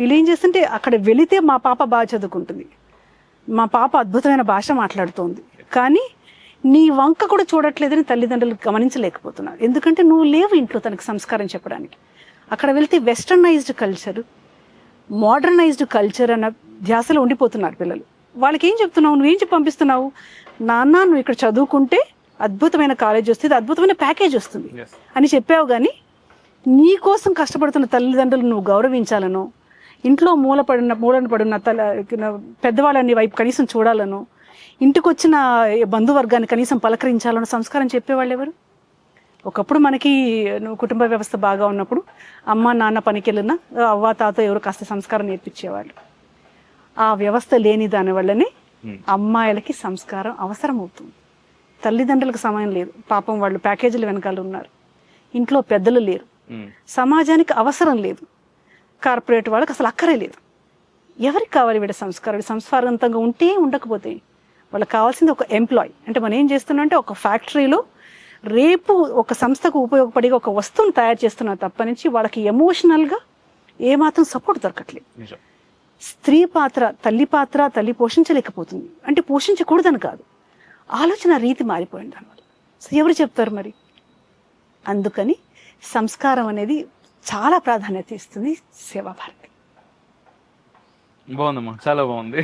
వీళ్ళు ఏం చేస్తుంటే అక్కడ వెళితే మా పాప బాగా చదువుకుంటుంది, మా పాప అద్భుతమైన భాష మాట్లాడుతోంది, కానీ నీ వంక కూడా చూడట్లేదని తల్లిదండ్రులు గమనించలేకపోతున్నారు. ఎందుకంటే నువ్వు లేవు ఇంట్లో తనకు సంస్కారం చెప్పడానికి. అక్కడ వెళ్తే వెస్టర్నైజ్డ్ కల్చర్, మోడర్నైజ్డ్ కల్చర్ అన్న ధ్యాసలో ఉండిపోతున్నారు పిల్లలు. వాళ్ళకి ఏం చెప్తున్నావు, నువ్వేం చెప్పి పంపిస్తున్నావు? నాన్న నువ్వు ఇక్కడ చదువుకుంటే అద్భుతమైన కాలేజ్ వస్తుంది, అద్భుతమైన ప్యాకేజ్ వస్తుంది అని చెప్పావు, కానీ నీ కోసం కష్టపడుతున్న తల్లిదండ్రులు నువ్వు గౌరవించాలనో, ఇంట్లో మూలన పడిన పెద్దవాళ్ళని వైపు కనీసం చూడాలనో, ఇంటికి వచ్చిన బంధువర్గాన్ని కనీసం పలకరించాలనో సంస్కారం చెప్పేవాళ్ళు ఎవరు? ఒకప్పుడు మనకి కుటుంబ వ్యవస్థ బాగా ఉన్నప్పుడు అమ్మ నాన్న పనికి వెళ్ళినా అవ్వ తాత ఎవరు కాస్త సంస్కారం నేర్పించేవాళ్ళు. ఆ వ్యవస్థ లేని దాని వల్లనే అమ్మాయిలకి సంస్కారం అవసరం అవుతుంది. తల్లిదండ్రులకు సమయం లేదు, పాపం వాళ్ళు ప్యాకేజీల వెనకాల ఉన్నారు, ఇంట్లో పెద్దలు లేరు, సమాజానికి అవసరం లేదు, కార్పొరేట్ వాళ్ళకి అసలు అక్కరే లేదు. ఎవరికి కావాలి వీడి సంస్కారం? సంస్కారవంతంగా ఉంటే ఉండకపోతే వాళ్ళకి కావాల్సింది ఒక ఎంప్లాయ్. అంటే మనం ఏం చేస్తున్నాం అంటే ఒక ఫ్యాక్టరీలో రేపు ఒక సంస్థకు ఉపయోగపడే ఒక వస్తువును తయారు చేస్తున్నా తప్పనించి వాళ్ళకి ఎమోషనల్గా ఏమాత్రం సపోర్ట్ దొరకట్లేదు. స్త్రీ పాత్ర, తల్లి పోషించలేకపోతుంది అంటే పోషించకూడదని కాదు, ఆలోచన రీతి మారిపోయింది దానివల్ల. సో ఎవరు చెప్తారు మరి? అందుకని సంస్కారం అనేది చాలా ప్రాధాన్యత ఇస్తుంది సేవాభారతి. బాగుందమ్మా, చాలా బాగుంది.